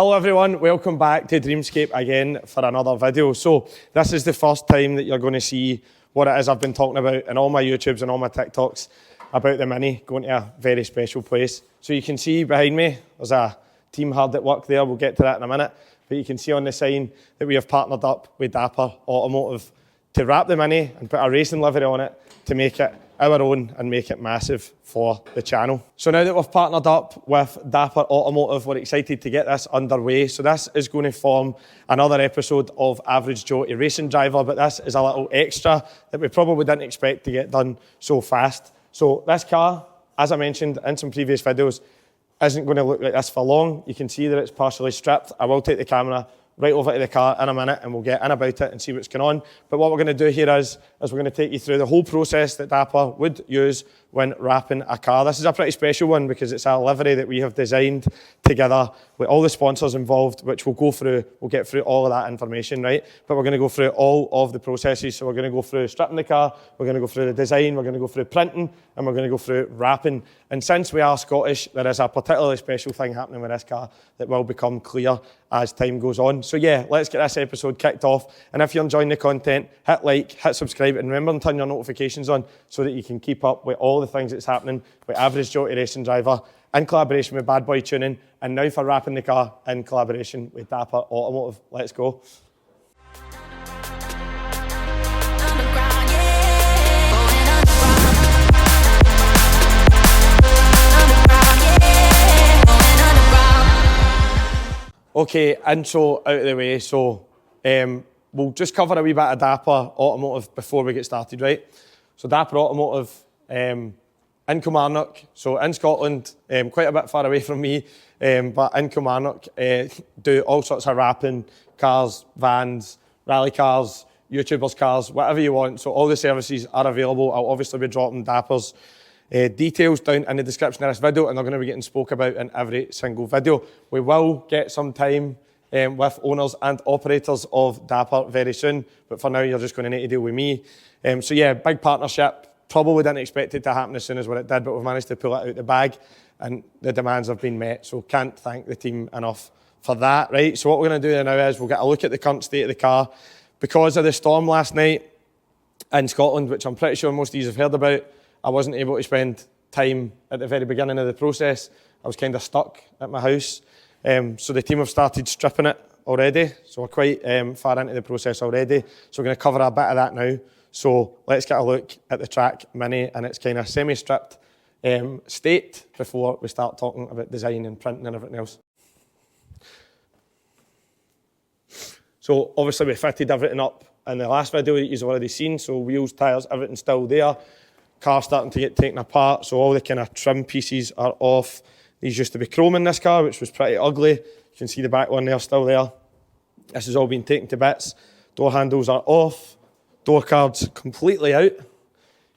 Hello everyone, welcome back to Dreamscape again for another video. So this is the first time that you're going to see what it is I've been talking about in all my YouTubes and all my TikToks about the Mini going to a very special place. So you can see behind me, there's a team hard at work there, we'll get to that in a minute. But you can see on the sign that we have partnered up with Dapper Automotive to wrap the Mini and put a racing livery on it to make it our own and make it massive for the channel. So now that we've partnered up with Dapper Automotive, we're excited to get this underway. So this is going to form another episode of Average Joe to Racing Driver, but this is a little extra that we probably didn't expect to get done so fast. So this car, as I mentioned in some previous videos, isn't going to look like this for long. You can see that it's partially stripped. I will take the camera right over to the car in a minute and we'll get in about it and see what's going on. But what we're going to do here is we're going to take you through the whole process that Dapper would use when wrapping a car. This is a pretty special one because it's a livery that we have designed together with all the sponsors involved, which we'll go through. We'll get through all of that information, right? But we're going to go through all of the processes. So we're going to go through stripping the car, we're going to go through the design, we're going to go through printing, and we're going to go through wrapping. And since we are Scottish, there is a particularly special thing happening with this car that will become clear as time goes on. So yeah, let's get this episode kicked off. And if you're enjoying the content, hit like, hit subscribe, and remember to turn your notifications on so that you can keep up with all the things that's happening with Average Joe to Racing Driver in collaboration with Bad Boy Tuning, and now for wrapping the car in collaboration with Dapper Automotive. Let's go. Okay, intro out of the way. So we'll just cover a wee bit of Dapper Automotive before we get started, right? So Dapper Automotive in Kilmarnock, so in Scotland, quite a bit far away from me, but in Kilmarnock, do all sorts of wrapping, cars, vans, rally cars, YouTubers cars, whatever you want. So all the services are available. I'll obviously be dropping Dapper's details down in the description of this video, and they're going to be getting spoke about in every single video. We will get some time with owners and operators of Dapper very soon, but for now you're just going to need to deal with me. So yeah, big partnership. Probably didn't expect it to happen as soon as what it did, but we've managed to pull it out the bag and the demands have been met. So can't thank the team enough for that, right? So what we're going to do now is we'll get a look at the current state of the car. Because of the storm last night in Scotland, which I'm pretty sure most of you have heard about, I wasn't able to spend time at the very beginning of the process. I was kind of stuck at my house. So the team have started stripping it already. So we're quite far into the process already. So we're going to cover a bit of that now. So let's get a look at the track Mini and its kind of semi-stripped state before we start talking about design and printing and everything else. So obviously we fitted everything up in the last video that you've already seen. So wheels, tyres, everything's still there. Car starting to get taken apart. So all the kind of trim pieces are off. These used to be chrome in this car, which was pretty ugly. You can see the back one there still there. This has all been taken to bits. Door handles are off. Door cards completely out. You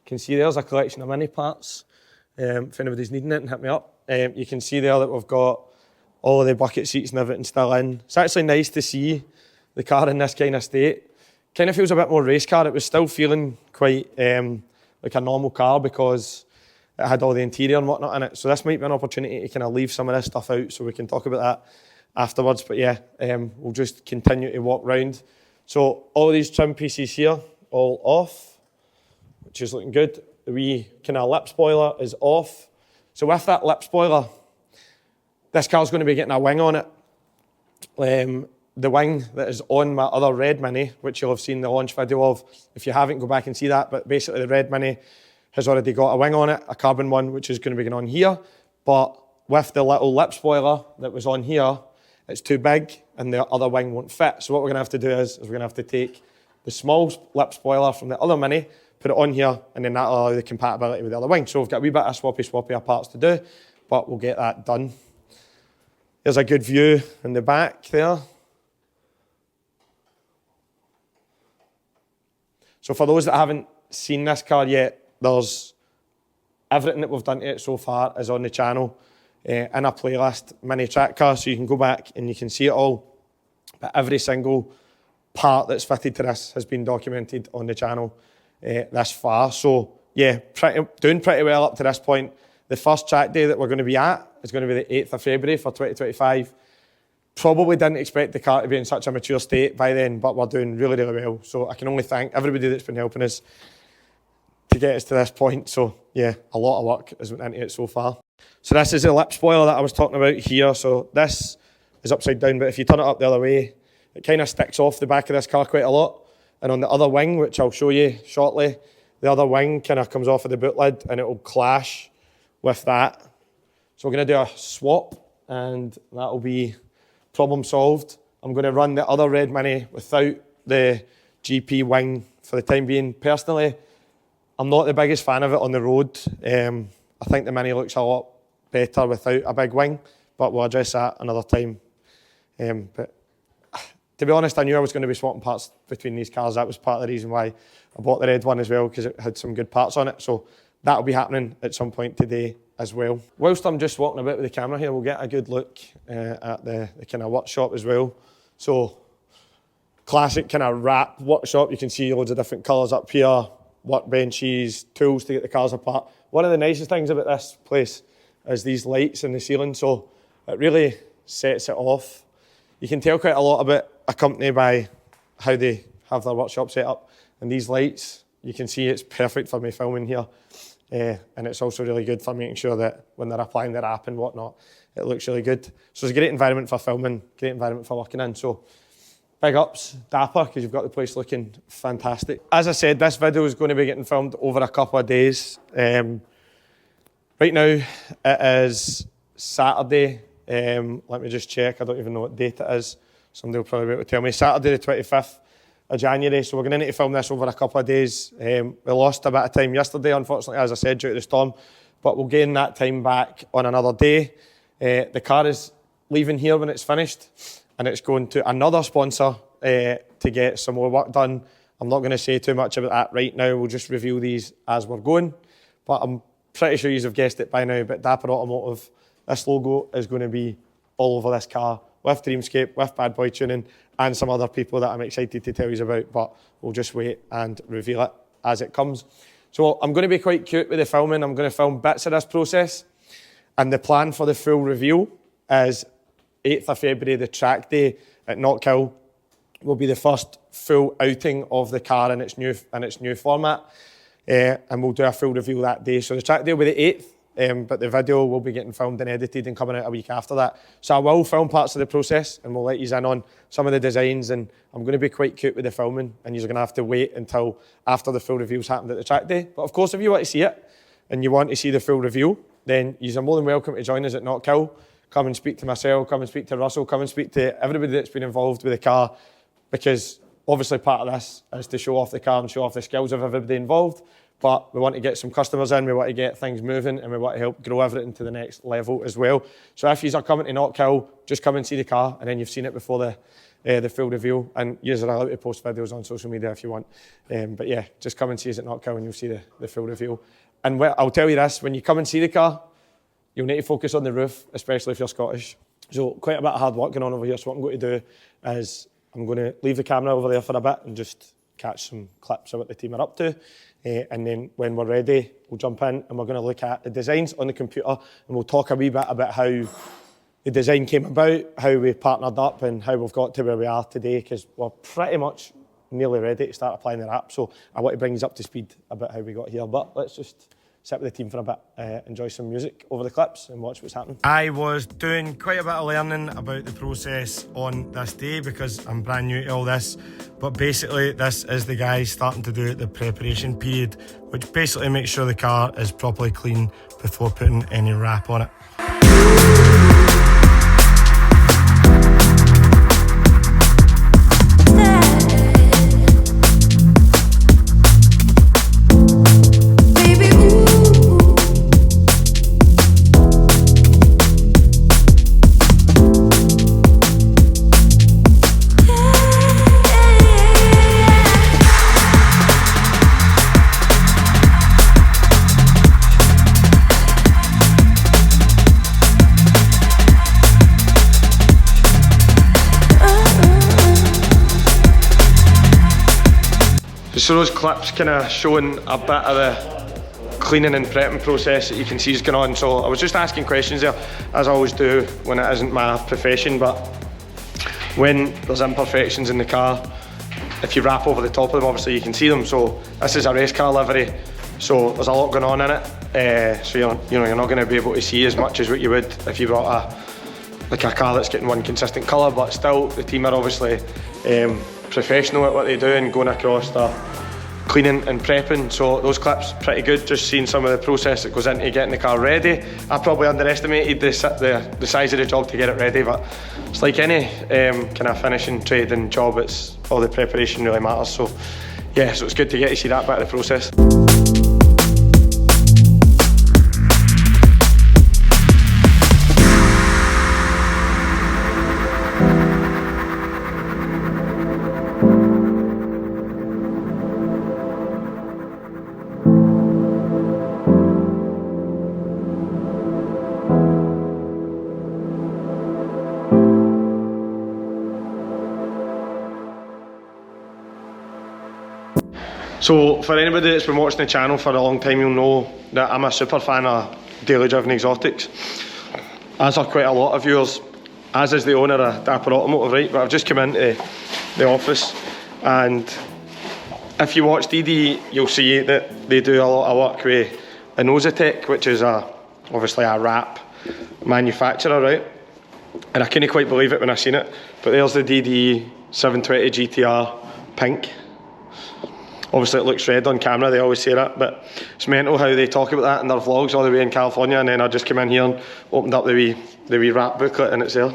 can see there's a collection of Mini parts. If anybody's needing it, hit me up. You can see there that we've got all of the bucket seats and everything still in. It's actually nice to see the car in this kind of state. Kind of feels a bit more race car. It was still feeling quite like a normal car because it had all the interior and whatnot in it. So this might be an opportunity to kind of leave some of this stuff out so we can talk about that afterwards. But yeah, we'll just continue to walk round. So all of these trim pieces here, all off, which is looking good. The wee kind of lip spoiler is off. So with that lip spoiler, this car's going to be getting a wing on it. The wing that is on my other red Mini, which you'll have seen the launch video of. If you haven't, go back and see that. But basically the red Mini has already got a wing on it, a carbon one, which is going to be going on here. But with the little lip spoiler that was on here, it's too big and the other wing won't fit. So what we're going to have to do is we're going to have to take the small lip spoiler from the other Mini, put it on here, and then that'll allow the compatibility with the other wing. So we've got a wee bit of swappy of parts to do, but we'll get that done. There's a good view in the back there. So for those that haven't seen this car yet, there's everything that we've done to it so far is on the channel in a playlist, Mini track car, so you can go back and you can see it all. But every single part that's fitted to this has been documented on the channel this far. So yeah, doing pretty well up to this point. The first track day that we're going to be at is going to be the 8th of February for 2025. Probably didn't expect the car to be in such a mature state by then, but we're doing really, really well. So I can only thank everybody that's been helping us to get us to this point. So yeah, a lot of work has went into it so far. So this is the lip spoiler that I was talking about here. So this is upside down, but if you turn it up the other way, it kind of sticks off the back of this car quite a lot. And on the other wing, which I'll show you shortly, the other wing kind of comes off of the boot lid and it will clash with that. So we're going to do a swap and that'll be problem solved. I'm going to run the other red Mini without the GP wing for the time being. Personally, I'm not the biggest fan of it on the road. I think the Mini looks a lot better without a big wing, but we'll address that another time. But to be honest, I knew I was going to be swapping parts between these cars. That was part of the reason why I bought the red one as well, because it had some good parts on it. So that'll be happening at some point today as well. Whilst I'm just walking about with the camera here, we'll get a good look at the kind of workshop as well. So classic kind of wrap workshop. You can see loads of different colours up here, workbenches, tools to get the cars apart. One of the nicest things about this place is these lights in the ceiling. So it really sets it off. You can tell quite a lot about a company by how they have their workshop set up. And these lights, you can see it's perfect for me filming here. And it's also really good for making sure that when they're applying the wrap and whatnot, it looks really good. So it's a great environment for filming, great environment for working in. So big ups, Dapper, because you've got the place looking fantastic. As I said, this video is going to be getting filmed over a couple of days. Right now, it is Saturday. Let me just check. I don't even know what date it is. Somebody will probably be able to tell me. Saturday the 25th of January. So we're going to need to film this over a couple of days. We lost a bit of time yesterday, unfortunately, as I said, due to the storm. But we'll gain that time back on another day. The car is leaving here when it's finished. And it's going to another sponsor to get some more work done. I'm not going to say too much about that right now. We'll just reveal these as we're going. But I'm pretty sure you've guessed it by now. But Dapper Automotive, this logo is going to be all over this car with Dreamscape, with Bad Boy Tuning, and some other people that I'm excited to tell you about. But we'll just wait and reveal it as it comes. So I'm going to be quite cute with the filming. I'm going to film bits of this process. And the plan for the full reveal is 8th of February, the track day at Knockhill, will be the first full outing of the car in its new format. And we'll do a full reveal that day. So the track day will be the 8th. But the video will be getting filmed and edited and coming out a week after that. So I will film parts of the process and we'll let you in on some of the designs, and I'm going to be quite cute with the filming, and you're going to have to wait until after the full reveal's happened at the track day. But of course, if you want to see it and you want to see the full reveal, then you're more than welcome to join us at Knockhill. Come and speak to myself, come and speak to Russell, come and speak to everybody that's been involved with the car, because obviously part of this is to show off the car and show off the skills of everybody involved. But we want to get some customers in, we want to get things moving, and we want to help grow everything to the next level as well. So if you are coming to Knockhill, just come and see the car, and then you've seen it before the full reveal. And you're allowed to post videos on social media if you want. But yeah, just come and see us at Knockhill and you'll see the full reveal. And I'll tell you this, when you come and see the car, you'll need to focus on the roof, especially if you're Scottish. So quite a bit of hard work going on over here. So what I'm going to do is I'm going to leave the camera over there for a bit and just catch some clips of what the team are up to. And then when we're ready, we'll jump in and we're going to look at the designs on the computer, and we'll talk a wee bit about how the design came about, how we partnered up, and how we've got to where we are today, because we're pretty much nearly ready to start applying the wrap. So I want to bring you up to speed about how we got here. But let's just sit with the team for a bit, enjoy some music over the clips and watch what's happening. I was doing quite a bit of learning about the process on this day because I'm brand new to all this, but basically this is the guys starting to do the preparation period, which basically makes sure the car is properly clean before putting any wrap on it. So those clips kind of showing a bit of the cleaning and prepping process that you can see is going on. So I was just asking questions there, as I always do when it isn't my profession, but when there's imperfections in the car, if you wrap over the top of them, obviously you can see them. So this is a race car livery, so there's a lot going on in it. So you're not going to be able to see as much as what you would if you brought a car that's getting one consistent colour. But still, the team are obviously professional at what they do and going across the cleaning and prepping. So those clips pretty good, just seeing some of the process that goes into getting the car ready. I probably underestimated the size of the job to get it ready, but it's like any kind of finishing trade and job, it's all the preparation really matters. So yeah, so it's good to get to see that bit of the process. So for anybody that's been watching the channel for a long time, you'll know that I'm a super fan of daily driven exotics, as are quite a lot of viewers, as is the owner of Dapper Automotive, right? But I've just come into the office, and if you watch DD, you'll see that they do a lot of work with Inositech, which is obviously a wrap manufacturer, right? And I couldn't quite believe it when I seen it, but there's the DD 720 GTR pink. Obviously it looks red on camera, they always say that, but it's mental how they talk about that in their vlogs all the way in California, and then I just came in here and opened up the wee wrap booklet and it's there.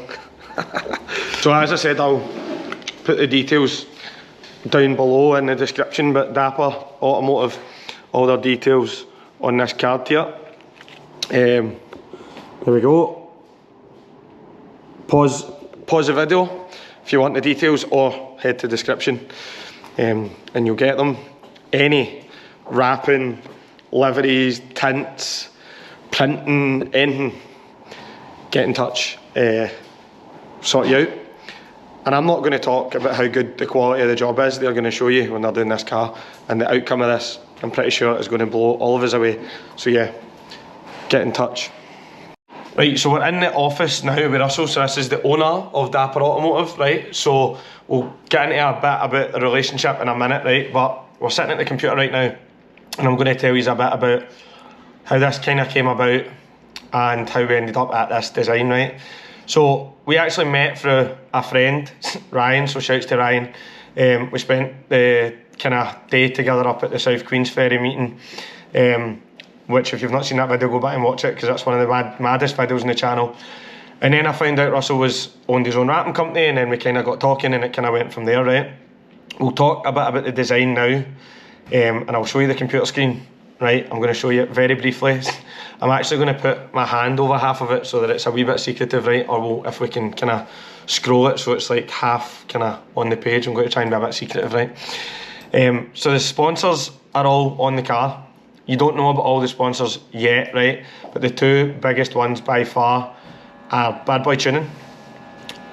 So as I said, I'll put the details down below in the description, but Dapper Automotive, all their details on this card here. There we go. Pause the video if you want the details, or head to the description. And you'll get them. Any wrapping, liveries, tints, printing, anything, get in touch, sort you out. And I'm not going to talk about how good the quality of the job is. They're going to show you when they're doing this car, and the outcome of this, I'm pretty sure, is going to blow all of us away. So yeah, get in touch. Right, so we're in the office now with Russell. So this is the owner of Dapper Automotive, right? So we'll get into a bit about the relationship in a minute, right? But we're sitting at the computer right now, and I'm going to tell you a bit about how this kind of came about and how we ended up at this design, right? So we actually met through a friend, Ryan, so shouts to Ryan. We spent the kind of day together up at the South Queens Ferry meeting, which if you've not seen that video, go back and watch it, because that's one of the maddest videos on the channel. And then I found out Russell owned his own wrapping company, and then we kind of got talking, and it kind of went from there, right? We'll talk a bit about the design now, and I'll show you the computer screen, right? I'm going to show you it very briefly. I'm actually going to put my hand over half of it so that it's a wee bit secretive, right? Or if we can kind of scroll it so it's like half kind of on the page, I'm going to try and be a bit secretive, right? So the sponsors are all on the car. You don't know about all the sponsors yet, right? But the two biggest ones by far are Bad Boy Tuning.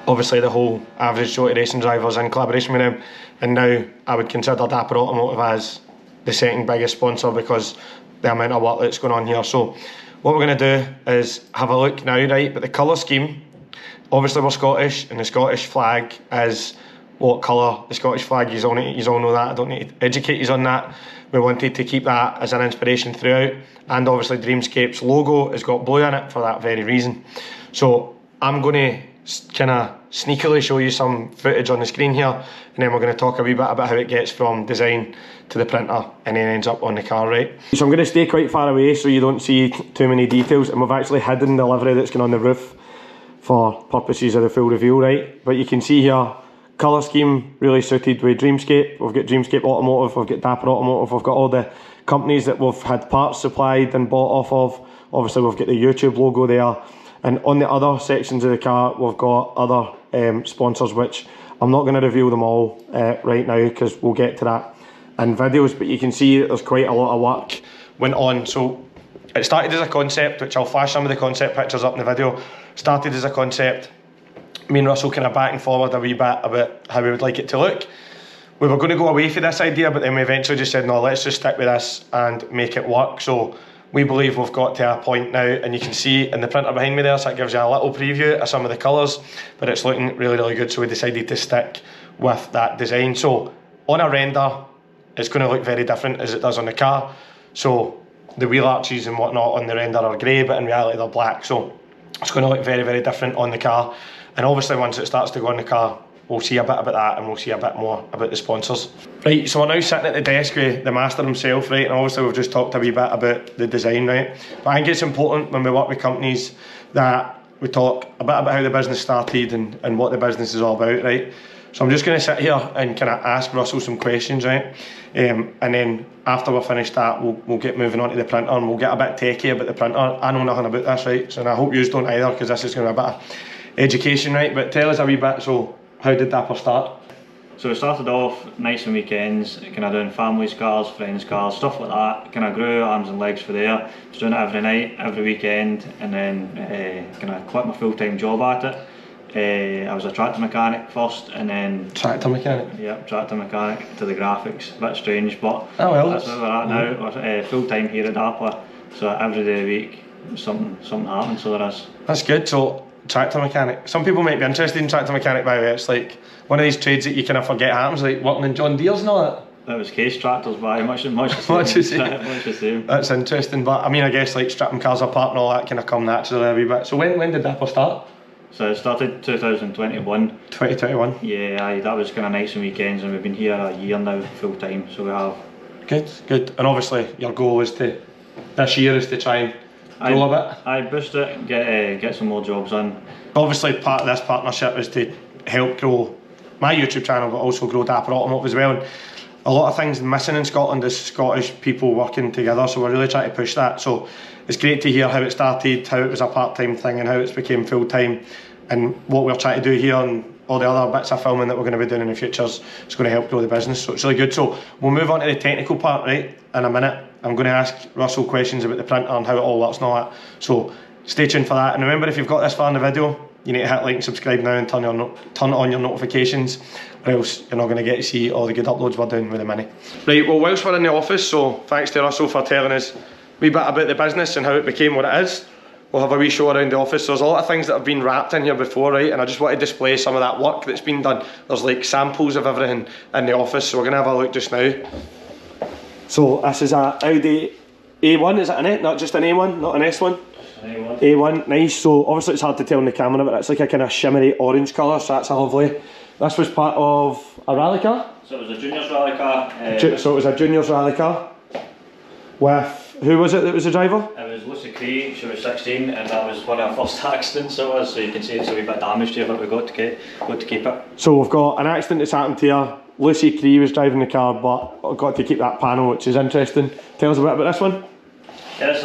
Obviously the whole Average Joe Racing Drivers in collaboration with them. And now I would consider Dapper Automotive as the second biggest sponsor because the amount of work that's going on here. So what we're going to do is have a look now, right? But the colour scheme, obviously we're Scottish, and the Scottish flag is what colour the Scottish flag, you all know that, I don't need to educate you on that. We wanted to keep that as an inspiration throughout, and obviously Dreamscape's logo has got blue in it for that very reason. So I'm going to kind of sneakily show you some footage on the screen here, and then we're going to talk a wee bit about how it gets from design to the printer and then ends up on the car, right? So I'm going to stay quite far away so you don't see too many details, and we've actually hidden the livery that's going on the roof for purposes of the full reveal, right? But you can see here, colour scheme really suited with Dreamscape. We've got Dreamscape Automotive, we've got Dapper Automotive, we've got all the companies that we've had parts supplied and bought off of. Obviously we've got the YouTube logo there, and on the other sections of the car we've got other sponsors, which I'm not going to reveal them all right now because we'll get to that in videos, but you can see that there's quite a lot of work went on. So it started as a concept, which I'll flash some of the concept pictures up in the video. Started as a concept, me and Russell kind of back and forward a wee bit about how we would like it to look. We were going to go away from this idea, but then we eventually just said, no, let's just stick with this and make it work. So we believe we've got to a point now, and you can see in the printer behind me there, so it gives you a little preview of some of the colours, but it's looking really, really good, so we decided to stick with that design. So on a render, it's going to look very different as it does on the car. So the wheel arches and whatnot on the render are grey, but in reality they're black, so it's going to look very, very different on the car. And obviously once it starts to go on the car, we'll see a bit about that, and we'll see a bit more about the sponsors. Right, so we're now sitting at the desk with the master himself, right, and obviously we've just talked a wee bit about the design, right, but I think it's important when we work with companies that we talk a bit about how the business started and what the business is all about, right. So I'm just going to sit here and kind of ask Russell some questions, right, and then after we're finished that, we'll get moving on to the printer, and we'll get a bit techie about the printer. I know nothing about this, right, so and I hope you don't either, because this is going to be a bit of education, right, but tell us a wee bit, so how did Dapper start? So we started off nice on weekends, kind of doing families' cars, friends' cars, stuff like that. Kind of grew arms and legs for there. Was doing it every night, every weekend, and then kind of quit my full-time job at it. I was a tractor mechanic first, and then Tractor mechanic? Yep, tractor mechanic to the graphics. A bit strange, but oh, well, that's where we're at now. We're full-time here at Dapper, so every day of the week something happens. So there is. That's good. So tractor mechanic. Some people might be interested in tractor mechanic, by the way. It's like one of these trades that you kind of forget happens, like working in John Deere's and all that. That was case tractors, but much the same. Much the same. Much the same. That's interesting, but I mean, I guess like strapping cars apart and all that kind of come naturally a wee bit. So when did Dapper start? So it started 2021. 2021? Yeah, that was kind of nice on weekends, and we've been here a year now full time, so we have. Good, good. And obviously your goal is to, this year is to try and grow a bit? I boost it, get some more jobs on. Obviously part of this partnership is to help grow my YouTube channel, but also grow Dapper Automotive as well. And a lot of things missing in Scotland is Scottish people working together, so we're really trying to push that. So it's great to hear how it started, how it was a part-time thing and how it's became full-time, and what we're trying to do here and all the other bits of filming that we're going to be doing in the future is going to help grow the business, so it's really good. So we'll move on to the technical part, right, in a minute. I'm going to ask Russell questions about the printer and how it all works and all that, so stay tuned for that. And remember, if you've got this far in the video, you need to hit like and subscribe now and turn on your notifications, or else you're not going to get to see all the good uploads we're doing with the Mini. Right, well, whilst we're in the office, so thanks to Russell for telling us a wee bit about the business and how it became what it is. We'll have a wee show around the office. So there's a lot of things that have been wrapped in here before, right, and I just want to display some of that work that's been done. There's like samples of everything in the office, so we're going to have a look just now. So this is a Audi A1, is it an A? Not just an A1, not an S1? A1. A1, nice. So obviously it's hard to tell on the camera, but it's like a kind of shimmery orange colour, so that's a lovely. This was part of a rally car? So it was a juniors rally car. So it was a juniors rally car with, who was it that was the driver? It was Lucy Cree, she was 16, and that was one of our first accidents, so it was, so you can see it's a wee bit damaged here, but we got to keep it. So we've got an accident that's happened here. Lucy Cree was driving the car, but I've got to keep that panel, which is interesting. Tell us a bit about this one. Yes,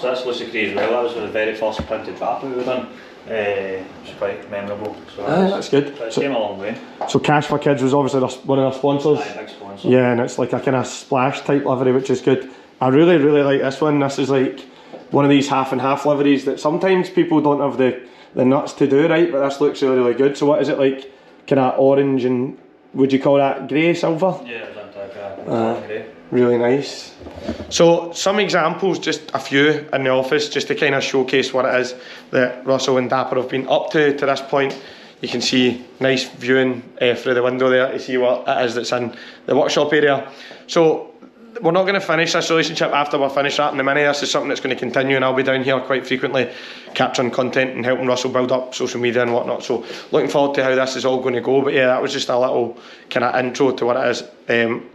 that's Lucy Cree as well. That was the very first printed wrap we done. It's quite memorable. So that's good. It came a long way. So Cash for Kids was obviously one of our sponsors. Aye, big sponsor. Yeah, and it's like a kind of splash type livery, which is good. I really, really like this one. This is like one of these half and half liveries that sometimes people don't have the nuts to do, right? But this looks really, really good. So what is it, like kind of orange and would you call that grey, silver? Yeah, it was like grey. Really nice. So some examples, just a few in the office, just to kind of showcase what it is that Russell and Dapper have been up to this point. You can see nice viewing through the window there to see what it is that's in the workshop area. So we're not going to finish this relationship after we're finished wrapping the Mini. This is something that's going to continue, and I'll be down here quite frequently capturing content and helping Russell build up social media and whatnot. So looking forward to how this is all going to go. But yeah, that was just a little kind of intro to what it is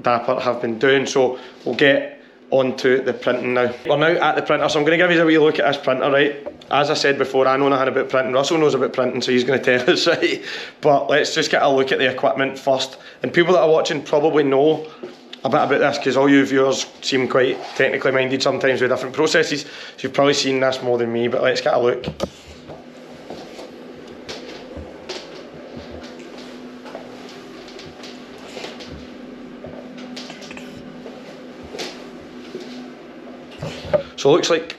Dapper have been doing. So we'll get on to the printing now. We're now at the printer, so I'm going to give you a wee look at this printer, right? As I said before, I know nothing about printing. Russell knows about printing, so he's going to tell us, right? But let's just get a look at the equipment first. And people that are watching probably know a bit about this, because all you viewers seem quite technically minded sometimes with different processes, so you've probably seen this more than me, but let's get a look. So it looks like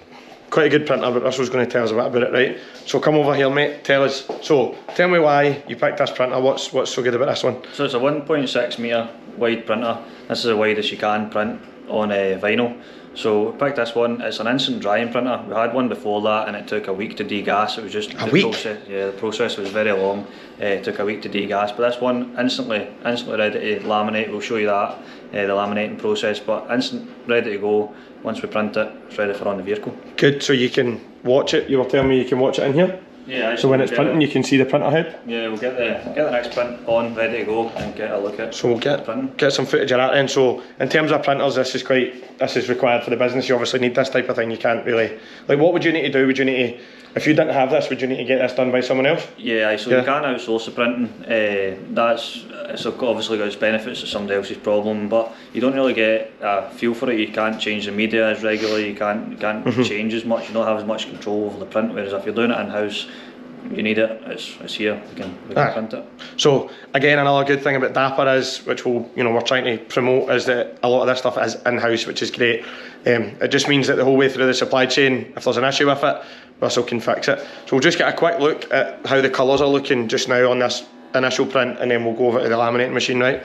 quite a good printer, but Russell's going to tell us a bit about it, right? So come over here, mate, tell us. So tell me why you picked this printer. What's so good about this one? So it's a 1.6 metre wide printer. This is as wide as you can print on vinyl. So we picked this one. It's an instant drying printer. We had one before that, and it took a week to degas. It was just a week. The process was very long. It took a week to degas, but this one instantly ready to laminate. We'll show you that the laminating process, but instant ready to go. Once we print it, it's ready for on the vehicle. Good. So you can watch it. You were telling me you can watch it in here. Yeah. So when it's printing, you can see the printer head. Yeah, we'll get the next print on, ready to go, and get a look at. So we'll get some footage of that then. So in terms of printers, this is required for the business. You obviously need this type of thing. You can't really, like, what would you need to do? Would you need to, if you didn't have this, would you need to get this done by someone else? Yeah, so you can't outsource the printing. It's obviously got its benefits. It's somebody else's problem, but you don't really get a feel for it. You can't change the media as regularly. You can't change as much. You don't have as much control over the print. Whereas if you're doing it in house, you need it. It's here. We can print it. So again, another good thing about Dapper is, which we're trying to promote, is that a lot of this stuff is in-house, which is great. It just means that the whole way through the supply chain, if there's an issue with it, Russell can fix it. So we'll just get a quick look at how the colours are looking just now on this initial print, and then we'll go over to the laminating machine, right?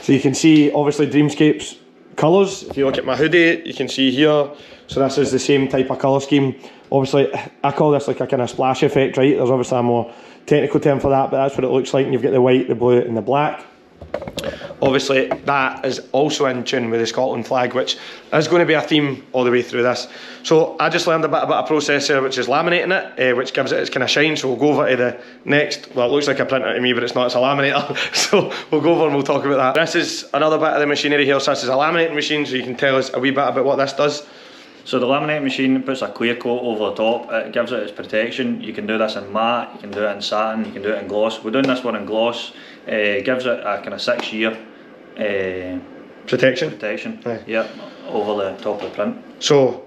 So you can see obviously Dreamscape's colours. If you look at my hoodie, you can see here. So this is the same type of colour scheme. Obviously, I call this like a kind of splash effect, right? There's obviously a more technical term for that, but that's what it looks like. And you've got the white, the blue, and the black. Obviously, that is also in tune with the Scotland flag, which is going to be a theme all the way through this. So I just learned a bit about a process here, which is laminating it, which gives it its kind of shine. So we'll go over to the next, well, it looks like a printer to me, but it's not, it's a laminator. So we'll go over and we'll talk about that. This is another bit of the machinery here. So this is a laminating machine, so you can tell us a wee bit about what this does. So the laminating machine puts a clear coat over the top. It gives it its protection. You can do this in matte, you can do it in satin, you can do it in gloss. We're doing this one in gloss. It gives it a kind of 6-year protection. Yeah, over the top of the print. So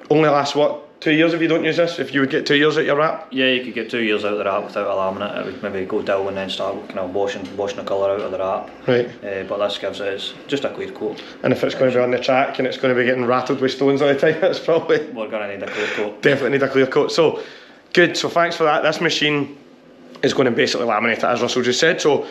only lasts what, 2 years if you don't use this? If you would get 2 years out your wrap? Yeah, you could get 2 years out of the wrap without a laminate. It would maybe go dull and then start kind of washing the colour out of the wrap. Right. But this gives it just a clear coat. And if it's going to be on the track and it's going to be getting rattled with stones all the time, it's probably... We're going to need a clear coat. Definitely need a clear coat. So, good. So thanks for that. This machine is going to basically laminate it, as Russell just said. So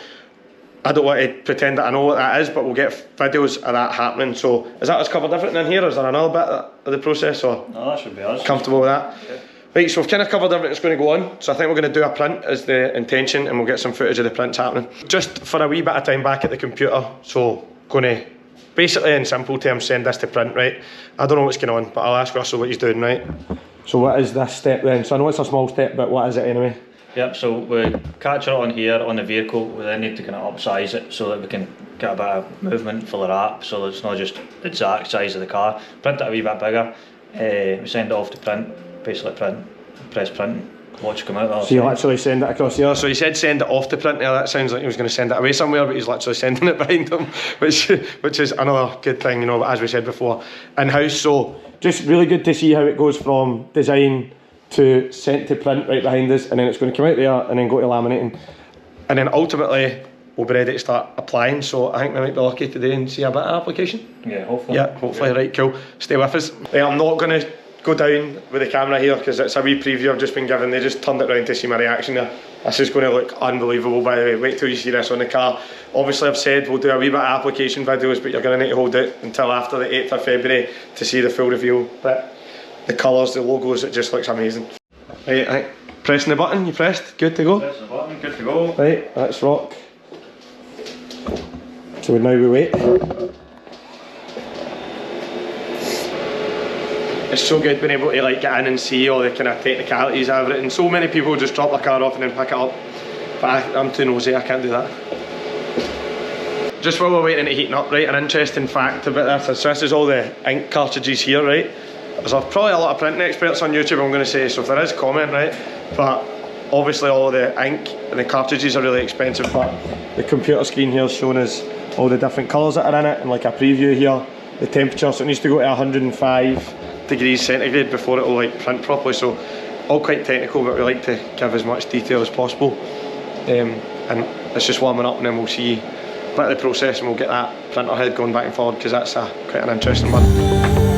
I don't want to pretend that I know what that is, but we'll get videos of that happening. So is that us covered everything in here, or is there another bit of the process? Or no, that should be us. Comfortable with that? Okay. Right, so we've kind of covered everything that's going to go on. So I think we're going to do a print as the intention, and we'll get some footage of the prints happening. Just for a wee bit of time back at the computer, so going to basically in simple terms send this to print, right? I don't know what's going on, but I'll ask Russell what he's doing, right? So what is this step then? So I know it's a small step, but what is it anyway? Yep, so we capture it on here on the vehicle. We then need to kind of upsize it so that we can get a bit of movement for the wrap, so it's not just the exact size of the car. Print it a wee bit bigger. We send it off to print, basically press print, watch come out. So you actually send it across here. So he said send it off to print there. That sounds like he was going to send it away somewhere, but he's literally sending it behind him, which is another good thing, you know. But as we said before, in-house. So just really good to see how it goes from design to sent to print right behind us, and then it's going to come out there and then go to laminating, and then ultimately we'll be ready to start applying. So I think we might be lucky today and see a bit of application. Yeah, hopefully. Yeah, hopefully. Right, cool. Stay with us. I'm not going to go down with the camera here because it's a wee preview I've just been given. They just turned it around to see my reaction there. This is going to look unbelievable, by the way. Wait till you see this on the car. Obviously I've said we'll do a wee bit of application videos, but you're going to need to hold it until after the 8th of February to see the full reveal. But the colours, the logos, it just looks amazing. Right, pressing the button, you pressed, good to go? Pressing the button, good to go. Right, let's rock. So now we wait. It's so good being able to like get in and see all the kind of technicalities of everything. So many people just drop their car off and then pick it up, but I'm too nosy, I can't do that. Just while we're waiting to heating up, right, an interesting fact about this, so this is all the ink cartridges here, right? There's probably a lot of printing experts on YouTube, I'm going to say, so if there is, comment, right? But obviously all the ink and the cartridges are really expensive, but the computer screen here is showing us all the different colours that are in it, and like a preview here, the temperature, so it needs to go to 105 degrees centigrade before it will like print properly. So all quite technical, but we like to give as much detail as possible. And it's just warming up, and then we'll see a bit of the process, and we'll get that printer head going back and forward, because that's quite an interesting one.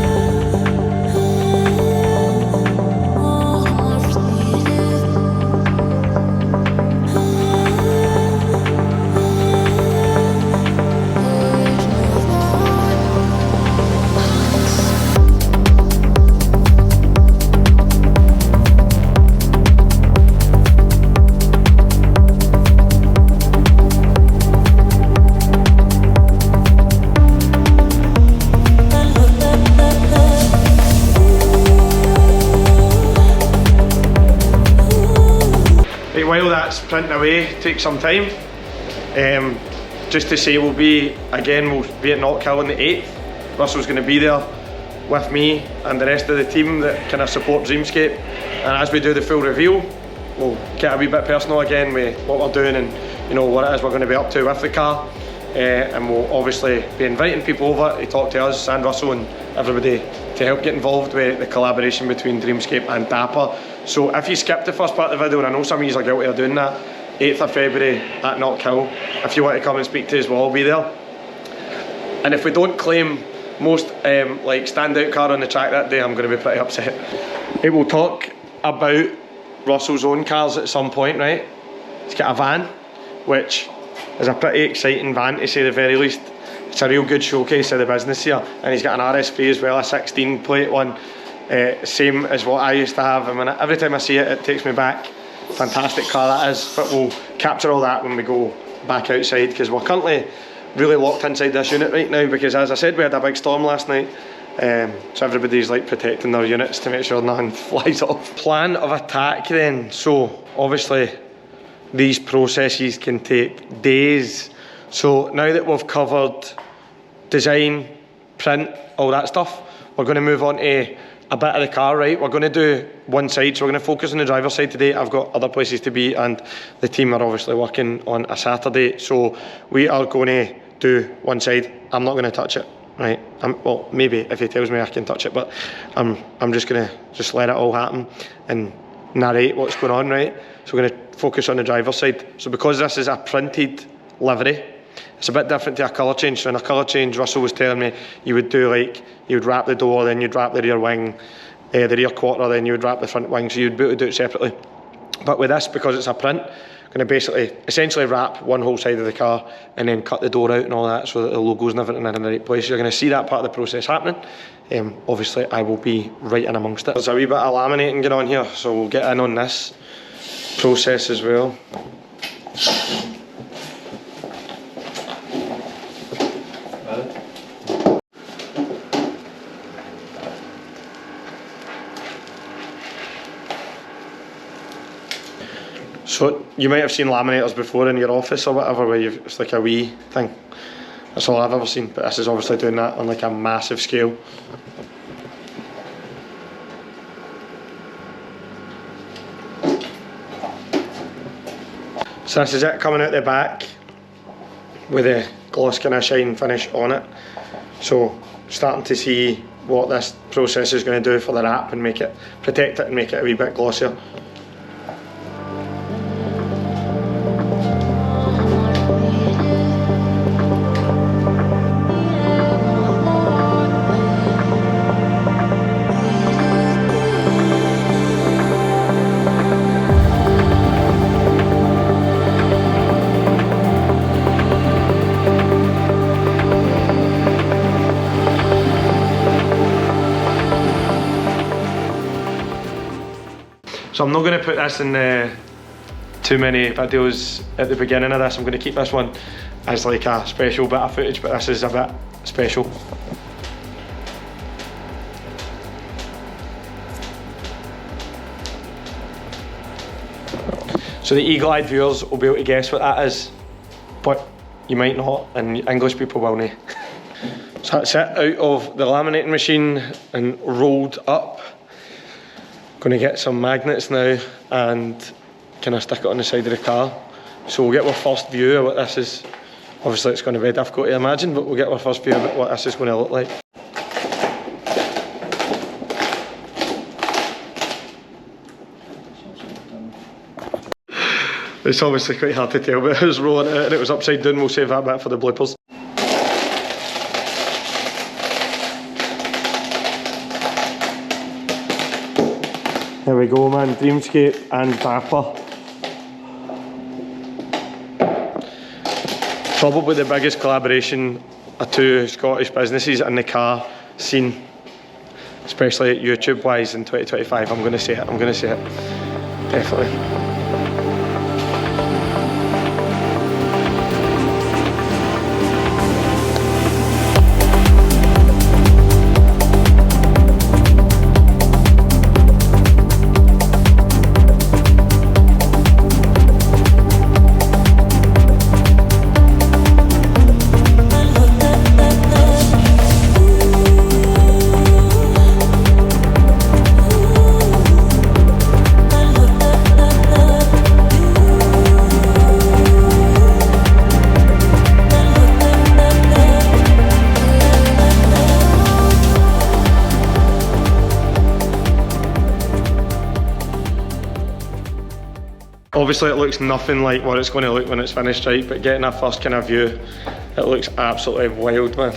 that's printing away, takes some time. Just to say, we'll be at Knockhill on the 8th. Russell's going to be there with me and the rest of the team that kind of support Dreamscape. And as we do the full reveal, we'll get a wee bit personal again with what we're doing and what it is we're going to be up to with the car. And we'll obviously be inviting people over to talk to us and Russell and everybody to help get involved with the collaboration between Dreamscape and Dapper. So if you skipped the first part of the video, and I know some of you are guilty of doing that, 8th of February at Knockhill. If you want to come and speak to us, we'll all be there. And if we don't claim most like standout car on the track that day, I'm going to be pretty upset. It will talk about Russell's own cars at some point, right? He's got a van, which is a pretty exciting van to say the very least. It's a real good showcase of the business here, and he's got an RS3 as well, a 16 plate one, same as what I used to have. I mean, every time I see it, it takes me back. Fantastic car that is, but we'll capture all that when we go back outside, because we're currently really locked inside this unit right now, because as I said, we had a big storm last night. So everybody's like protecting their units to make sure nothing flies off. Plan of attack then. So obviously these processes can take days. So now that we've covered design, print, all that stuff, we're going to move on to a bit of the car, right? We're going to do one side, so we're going to focus on the driver's side today. I've got other places to be, and the team are obviously working on a Saturday, so we are going to do one side. I'm not going to touch it, right? Well, maybe if he tells me I can touch it, but I'm just going to let it all happen and narrate what's going on, right? So we're going to focus on the driver's side. So because this is a printed livery, it's a bit different to a colour change. So in a colour change, Russell was telling me you would do like, you would wrap the door, then you'd wrap the rear wing, the rear quarter, then you would wrap the front wing, so you'd be able to do it separately. But with this, because it's a print, I'm going to essentially wrap one whole side of the car and then cut the door out and all that, so that the logos and everything are in the right place. You're going to see that part of the process happening. Obviously I will be right in amongst it. There's a wee bit of laminating going on here, so we'll get in on this process as well. So you might have seen laminators before in your office or whatever, where it's like a wee thing. That's all I've ever seen, but this is obviously doing that on like a massive scale. So this is it coming out the back with a gloss kind of shine finish on it. So starting to see what this process is going to do for the wrap and protect it and make it a wee bit glossier. So I'm not going to put this in too many videos at the beginning of this. I'm going to keep this one as like a special bit of footage, but this is a bit special. So the eagle-eyed viewers will be able to guess what that is, but you might not, and English people will not. So that's it out of the laminating machine and rolled up. Going to get some magnets now and kind of stick it on the side of the car. So we'll get our first view of what this is. Obviously it's going to be difficult to imagine, but we'll get our first view of what this is going to look like. It's obviously quite hard to tell, but it was rolling it out and it was upside down. We'll save that bit for the bloopers. There we go, man. Dreamscape and Dapper. Probably the biggest collaboration of two Scottish businesses in the car scene, especially YouTube wise in 2025. I'm going to say it. Definitely. Obviously it looks nothing like what it's going to look when it's finished, right, but getting a first kind of view, it looks absolutely wild, man.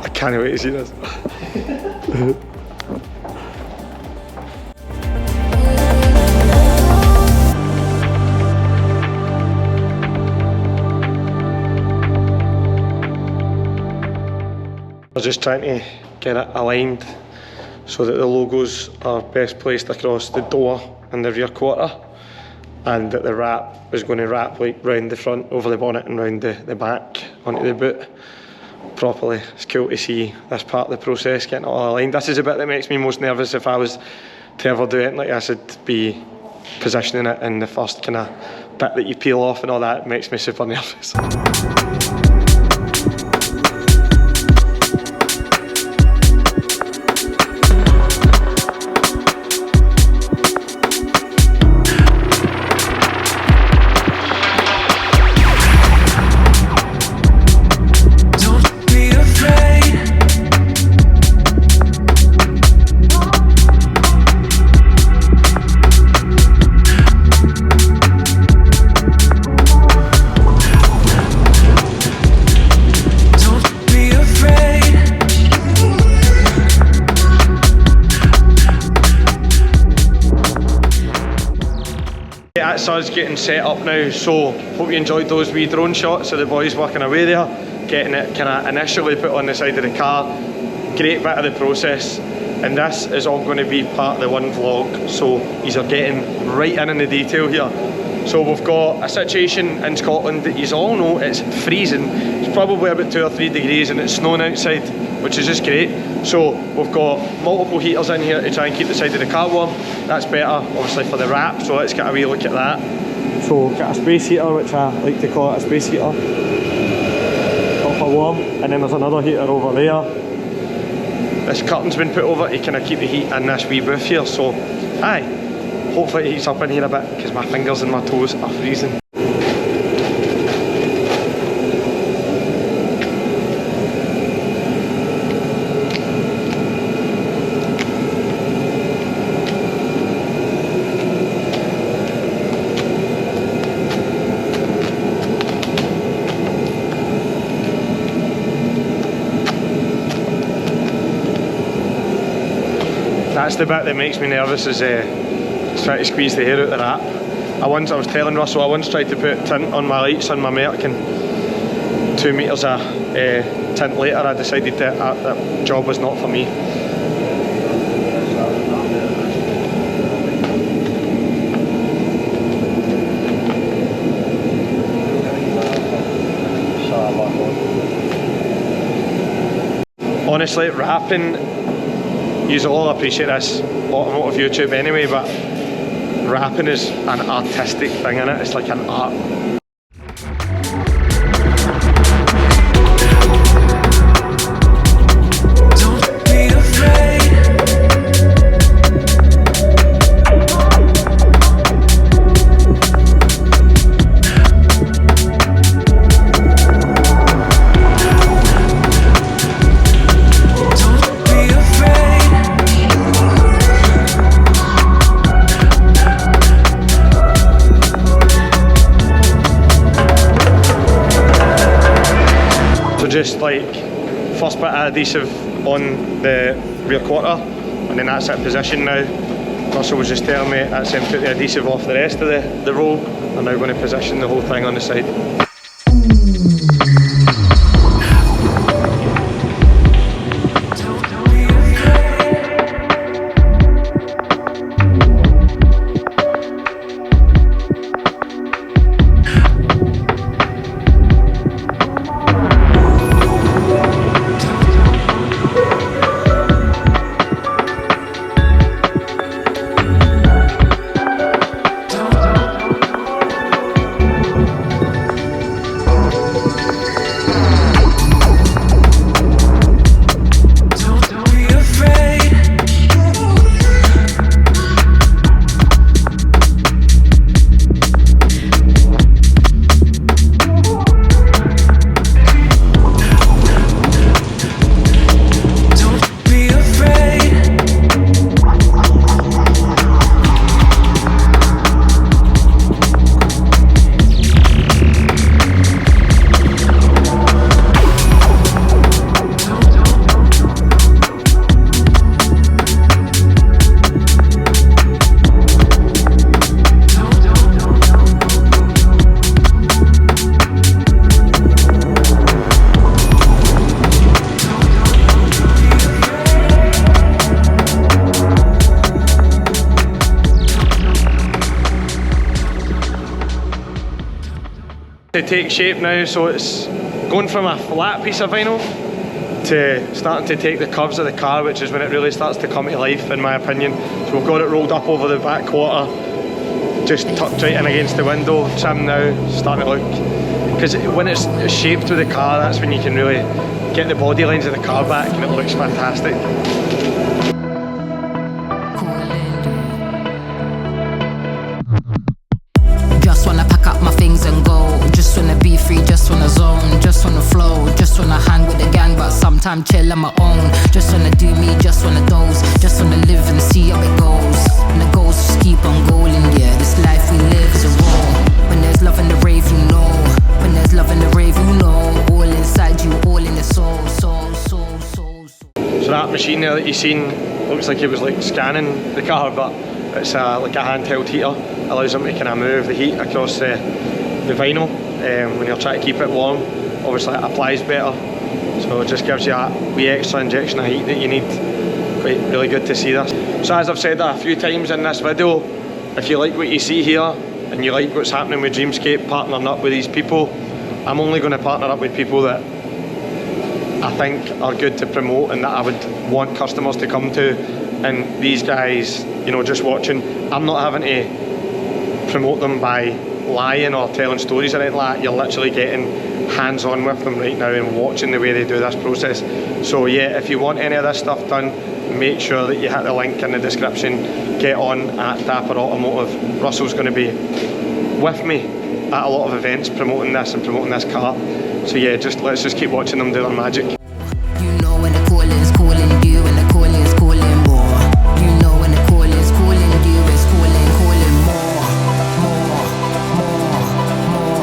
I can't wait to see this. We're just trying to get it aligned so that the logos are best placed across the door and the rear quarter, and that the wrap is going to wrap like round the front, over the bonnet, and round the back onto the boot properly. It's cool to see this part of the process getting it all aligned. This is the bit that makes me most nervous. If I was to ever do anything like this, it'd be positioning it in the first kind of bit that you peel off and all that. It makes me super nervous. That's us getting set up now, so hope you enjoyed those wee drone shots of the boys working away there, getting it kind of initially put on the side of the car. Great bit of the process, and this is all going to be part of the one vlog, so these are getting right in the detail here. So we've got a situation in Scotland that you all know it's freezing. It's probably about 2 or 3 degrees and it's snowing outside, which is just great. So we've got multiple heaters in here to try and keep the side of the car warm. That's better obviously for the wrap, so let's get a wee look at that. So got a space heater, which I like to call it a space heater, up for warm, and then there's another heater over there. This curtain's been put over to kind of keep the heat in this wee booth here, so aye. Hopefully it heats up in here a bit because my fingers and my toes are freezing. That's the bit that makes me nervous, is trying to squeeze the hair out of the wrap. I was telling Russell, I once tried to put tint on my lights on my Merc, and 2 metres of tint later I decided that job was not for me. Honestly, wrapping, you all appreciate this, automotive YouTube anyway, but wrapping is an artistic thing, innit? It's like an art. Just like first bit of adhesive on the rear quarter, and then that's in position now. Russell was just telling me that's him put the adhesive off the rest of the roll. I'm now going to position the whole thing on the side. to take shape now, so it's going from a flat piece of vinyl to starting to take the curves of the car, which is when it really starts to come to life, in my opinion. So we've got it rolled up over the back quarter, just tucked right in against the window, trim now, starting to look, because when it's shaped with the car, that's when you can really get the body lines of the car back and it looks fantastic. Just wanna pack up my things and go, just wanna be free, just wanna zone, just wanna flow, just wanna hang with the gang, but sometime chill on my own. Just wanna do me, just wanna doze, just wanna live and see how it goes. And the goals just keep on going, yeah, this life we live is a roll. When there's love in the rave, you know. When there's love in the rave, you know. All inside you, all in the soul, soul, soul, soul, soul. So that machine there that you've seen looks like it was like scanning the car, but it's like a handheld heater. Allows them to kind of move the heat across the vinyl when you're trying to keep it warm. Obviously it applies better, so it just gives you that wee extra injection of heat that you need. Quite really good to see this. So as I've said a few times in this video, if you like what you see here and you like what's happening with Dreamscape, partnering up with these people, I'm only going to partner up with people that I think are good to promote and that I would want customers to come to. And these guys, you know, just watching, I'm not having to promote them by lying or telling stories or anything like that. You're literally getting hands-on with them right now and watching the way they do this process. So yeah, if you want any of this stuff done, make sure that you hit the link in the description. Get on at Dapper Automotive. Russell's going to be with me at a lot of events promoting this and promoting this car. So yeah, let's just keep watching them do their magic. You know when the calling's calling you, when the calling's calling more. You know when the calling's calling you, it's calling more, more, more, more, more.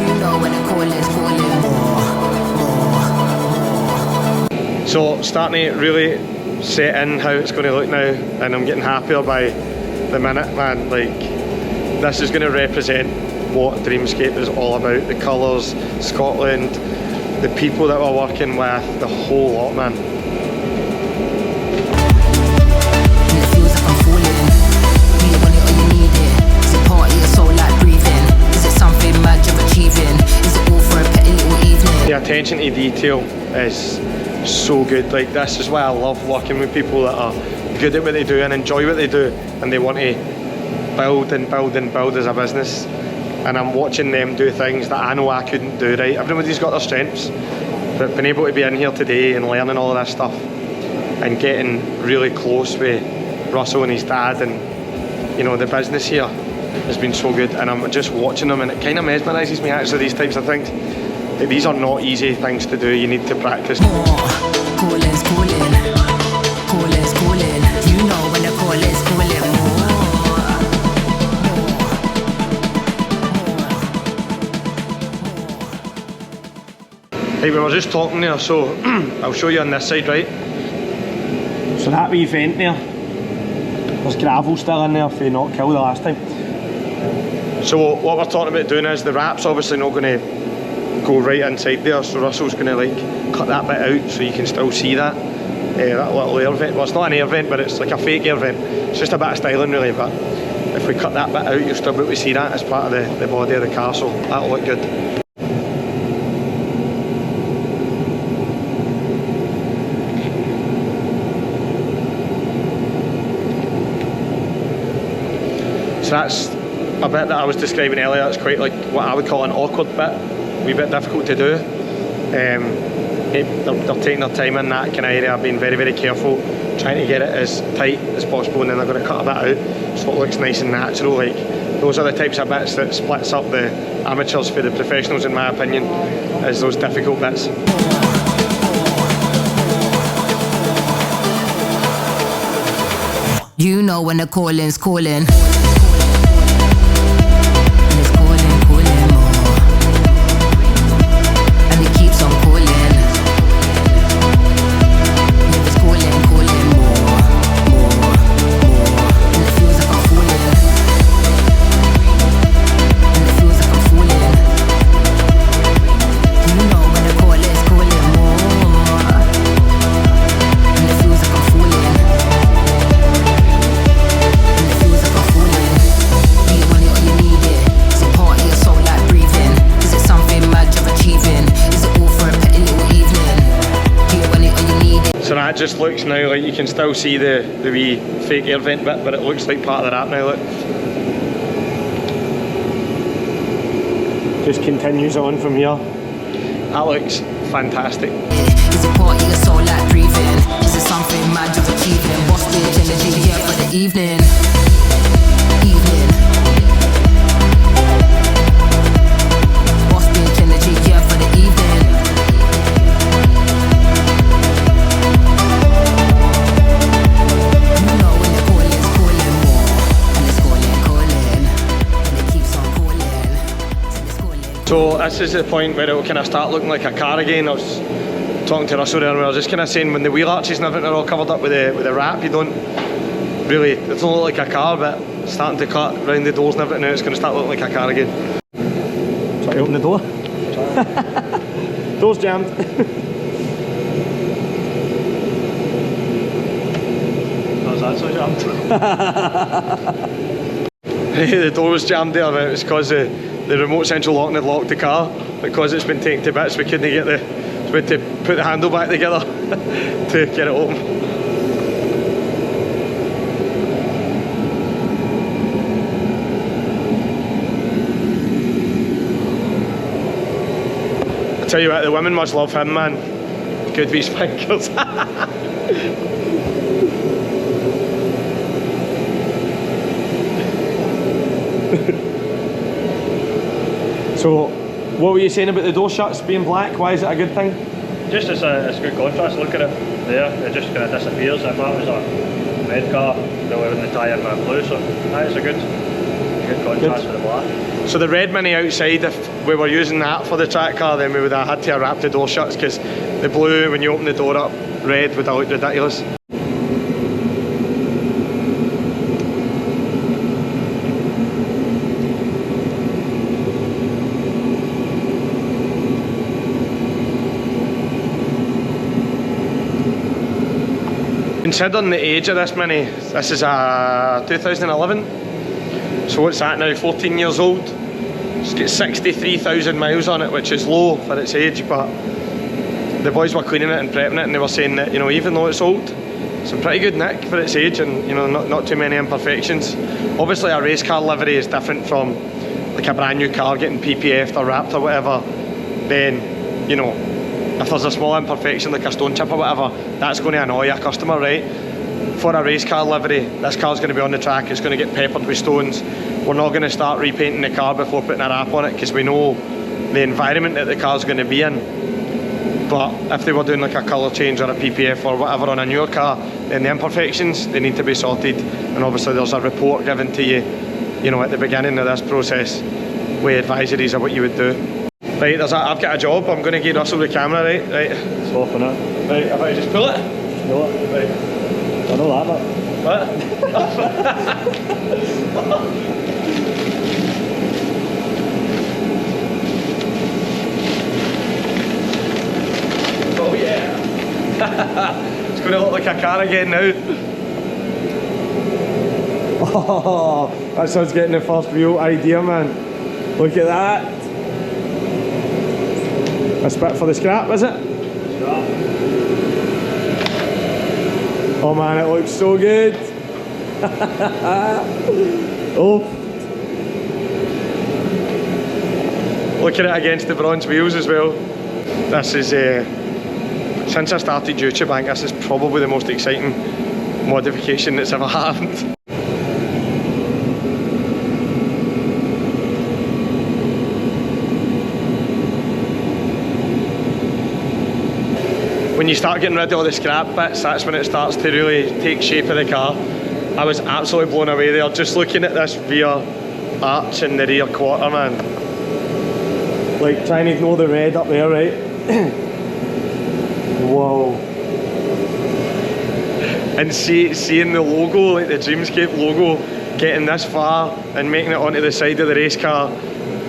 You know when the calling's calling more, more. So starting to really set in how it's going to look now, and I'm getting happier by the minute, man. Like, this is going to represent what Dreamscape is all about. The colours, Scotland, the people that we're working with, the whole lot, man. And it feels like I'm falling. Do you want it or you need it? Is it part of your soul like breathing? Is it something mad you're achieving? Is it all for a petty little evening? The attention to detail is so good. Like, this is why I love working with people that are good at what they do and enjoy what they do, and they want to build and build and build as a business. And I'm watching them do things that I know I couldn't do, right? Everybody's got their strengths, but being able to be in here today and learning all of this stuff and getting really close with Russell and his dad and, you know, the business here has been so good. And I'm just watching them and it kind of mesmerises me, actually, these types of things. Like, these are not easy things to do. You need to practice. Calling's calling, calling's calling. You know when the calling's calling more. Hey, we were just talking there, so I'll show you on this side, right? So that wee vent there, there's gravel still in there for not kill the last time. So what we're talking about doing is the wrap's obviously not going to go right inside there, so Russell's going to like cut that bit out so you can still see that. That little air vent. Well, it's not an air vent, but it's like a fake air vent. It's just a bit of styling really, but if we cut that bit out, you'll still be able to see that as part of the body of the car, so that'll look good. So that's a bit that I was describing earlier. It's quite like what I would call an awkward bit, a wee bit difficult to do. They're taking their time in that kind of area, being very, very careful, trying to get it as tight as possible, and then they're going to cut a bit out so it looks nice and natural. Like, those are the types of bits that splits up the amateurs for the professionals, in my opinion, is those difficult bits. You know when the calling's calling. That just looks now like you can still see the wee fake air vent bit, but it looks like part of the wrap now, look. Just continues on from here. That looks fantastic. Is it part of your soul like breathing? Is it something mad you're achieving? What's the energy here for the evening? What's the energy here for the evening? You know when the call is calling more, and it's calling, and it keeps on calling, and it's calling. So this is the point where it'll kind of start looking like a car again. I was talking to Russell there and we were just kind of saying when the wheel arches and everything are all covered up with the wrap, you don't really, it doesn't look like a car, but it's starting to cut around the doors and everything now, it's going to start looking like a car again. Try to open the door. Door's jammed. How's that so jammed? The door was jammed there, but it was because the remote central locking had locked the car. Because it's been taken to bits, we couldn't get the, we had to put the handle back together to get it open. I tell you what, the women must love him, man. Good wee spinkers. So, what were you saying about the door shuts being black? Why is it a good thing? Just it's a good contrast. Look at it there. It just kind of disappears. If that was a red car, they were in the tyre with blue. So that is a good contrast with the black. So the red Mini outside, if we were using that for the track car, then we would have had to wrap the door shuts because the blue, when you open the door up, red would have looked ridiculous. Considering the age of this Mini, this is a 2011, so what's that now, 14 years old? It's got 63,000 miles on it, which is low for its age, but the boys were cleaning it and prepping it and they were saying that, you know, even though it's old, it's a pretty good nick for its age and, you know, not too many imperfections. Obviously a race car livery is different from like a brand new car getting PPF'd or wrapped or whatever, then, you know, if there's a small imperfection like a stone chip or whatever, that's going to annoy a customer, right? For a race car livery, this car's going to be on the track, it's going to get peppered with stones. We're not going to start repainting the car before putting a wrap on it because we know the environment that the car's going to be in. But if they were doing like a colour change or a PPF or whatever on a newer car, then the imperfections, they need to be sorted. And obviously there's a report given to you, you know, at the beginning of this process with advisories of what you would do. Right, I've got a job, I'm going to give Russell the camera, right? Swapping it. Right, if I just pull it? Pull it. Right. I know that bit. What? Oh yeah! It's going to look like a car again now. Oh, that's us getting the first real idea, man. Look at that. A bit for the scrap, is it? Scrap. Oh man, it looks so good. Oh. Look at it against the bronze wheels as well. This is, since I started YouTube, I think this is probably the most exciting modification that's ever happened. When you start getting rid of all the scrap bits, that's when it starts to really take shape of the car. I was absolutely blown away there, just looking at this rear arch in the rear quarter, man. Like, trying to ignore the red up there, right? Whoa. And seeing the logo, like the Dreamscape logo, getting this far and making it onto the side of the race car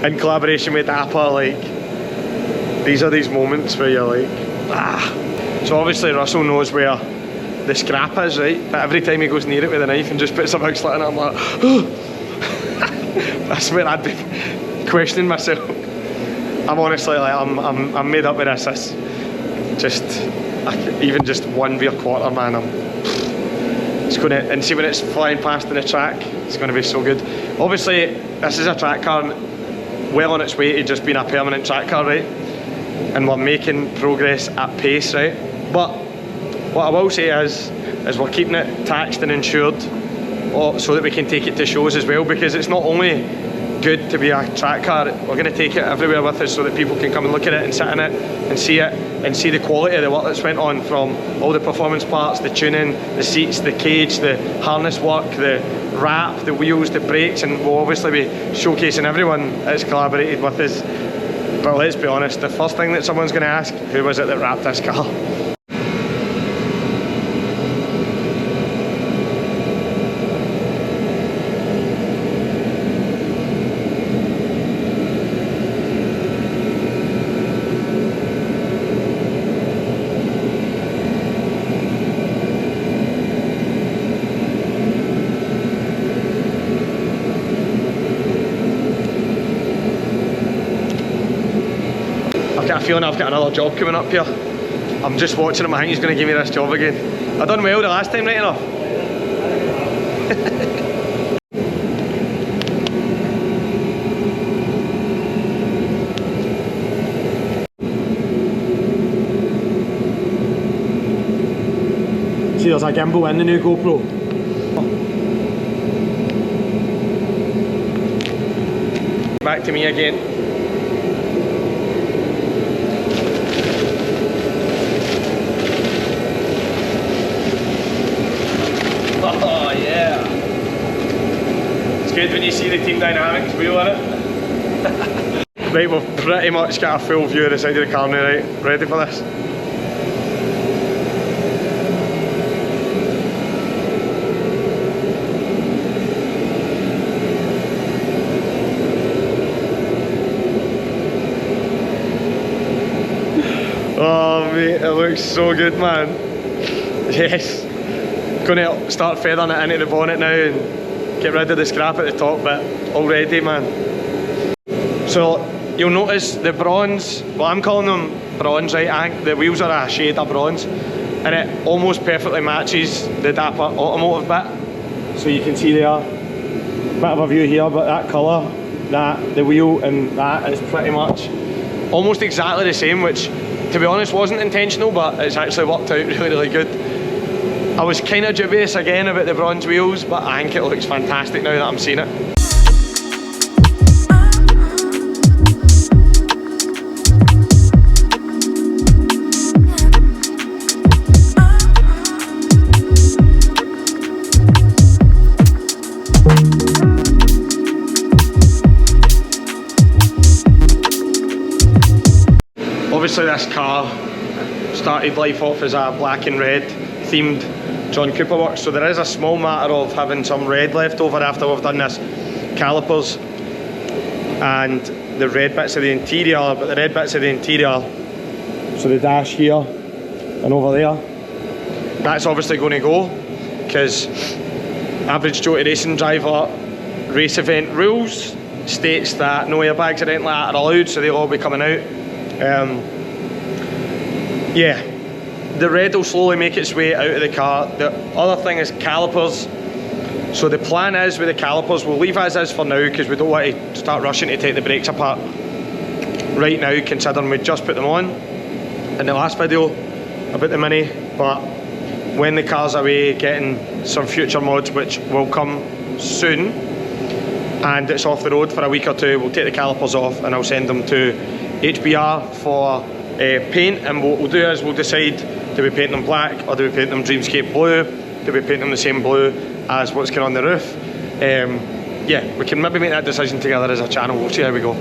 in collaboration with Dapper, like, these are these moments where you're like, ah. So obviously Russell knows where the scrap is, right? But every time he goes near it with a knife and just puts a big slit in it, I'm like, oh. That's where I'd be questioning myself. I'm honestly like, I'm made up with this. It's just even just one rear quarter, man, it's going to, and see when it's flying past in the track, it's going to be so good. Obviously, this is a track car well on its way to just being a permanent track car, right? And we're making progress at pace, right? But what I will say is we're keeping it taxed and insured so that we can take it to shows as well, because it's not only good to be a track car, we're going to take it everywhere with us so that people can come and look at it and sit in it and see the quality of the work that's went on, from all the performance parts, the tuning, the seats, the cage, the harness work, the wrap, the wheels, the brakes, and we'll obviously be showcasing everyone that's collaborated with us. But let's be honest, the first thing that someone's going to ask, who was it that wrapped this car? I've got a feeling I've got another job coming up here. I'm just watching him, I think he's going to give me this job again. I done well the last time, right enough. See, there's a gimbal in the new GoPro. Back to me again. Oh yeah! It's good when you see the team dynamics wheel in it. Right, we've pretty much got a full view of the side of the car now, right? Ready for this? Oh mate, it looks so good, man. Yes. Going to start feathering it into the bonnet now and get rid of the scrap at the top bit already, man. So you'll notice the bronze, well, I'm calling them bronze, right? I think the wheels are a shade of bronze and it almost perfectly matches the Dapper Automotive bit. So you can see there, bit of a view here, but that colour, that, the wheel and that is pretty much almost exactly the same, which to be honest wasn't intentional, but it's actually worked out really, really good. I was kind of dubious again about the bronze wheels, but I think it looks fantastic now that I'm seeing it. Obviously this car started life off as a black and red themed John Cooper works, so there is a small matter of having some red left over after we've done this calipers and the red bits of the interior, but the red bits of the interior, so the dash here and over there, that's obviously going to go, because average Joe racing driver race event rules states that no airbags or anything like that are allowed, so they'll all be coming out. Yeah. The red will slowly make its way out of the car. The other thing is calipers. So the plan is with the calipers, we'll leave as is for now because we don't want to start rushing to take the brakes apart right now, considering we just put them on in the last video about the Mini. But when the car's away getting some future mods, which will come soon, and it's off the road for a week or two, we'll take the calipers off and I'll send them to HBR for paint. And what we'll do is we'll decide, do we paint them black or do we paint them Dreamscape blue? Do we paint them the same blue as what's going on the roof? Yeah, we can maybe make that decision together as a channel. We'll see how we go.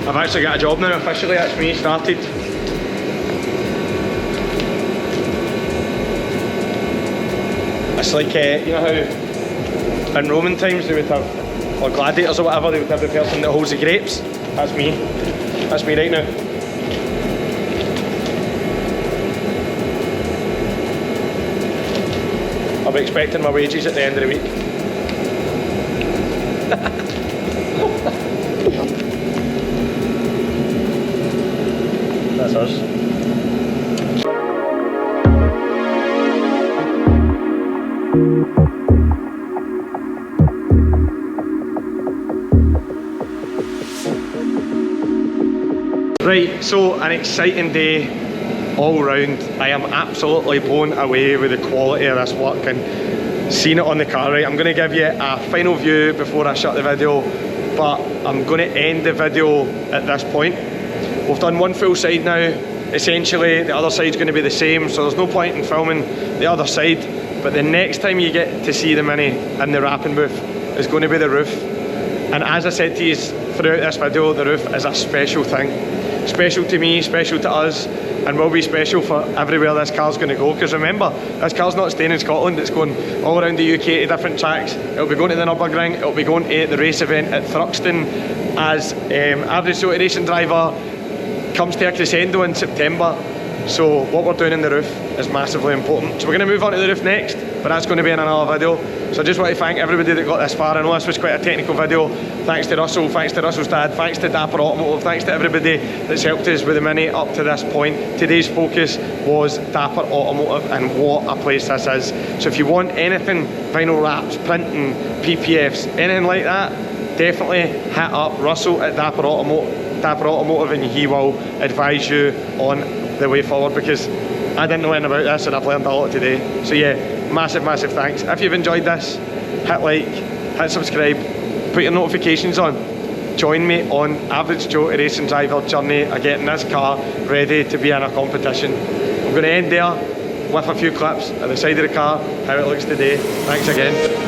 I've actually got a job now officially, that's me started. It's like, you know how in Roman times they would have, or gladiators or whatever, they would have the person that holds the grapes. That's me. That's me right now. I'll be expecting my wages at the end of the week. Right, so an exciting day all round. I am absolutely blown away with the quality of this work and seeing it on the car. Right, I'm going to give you a final view before I shut the video, but I'm going to end the video at this point. We've done one full side now. Essentially, the other side's going to be the same, so there's no point in filming the other side. But the next time you get to see the Mini in the wrapping booth is going to be the roof. And as I said to you throughout this video, the roof is a special thing. Special to me, special to us, and will be special for everywhere this car's going to go. Because remember, this car's not staying in Scotland, it's going all around the UK to different tracks. It'll be going to the Nürburgring, it'll be going to the race event at Thruxton as Average Joe Racing Driver comes to a crescendo in September. So what we're doing in the roof is massively important. So we're going to move on to the roof next, but that's going to be in another video. So I just want to thank everybody that got this far. I know this was quite a technical video. Thanks to Russell, thanks to Russell's dad, thanks to Dapper Automotive, thanks to everybody that's helped us with the Mini up to this point. Today's focus was Dapper Automotive and what a place this is. So if you want anything, vinyl wraps, printing, PPFs, anything like that, definitely hit up Russell at Dapper Automotive and he will advise you on the way forward, because I didn't know anything about this and I've learned a lot today. So yeah, massive thanks. If you've enjoyed this, hit like, hit subscribe, put your notifications on. Join me on Average Joe Racing Driver journey of getting this car ready to be in a competition. I'm going to end there with a few clips at the side of the car, how it looks today. Thanks again.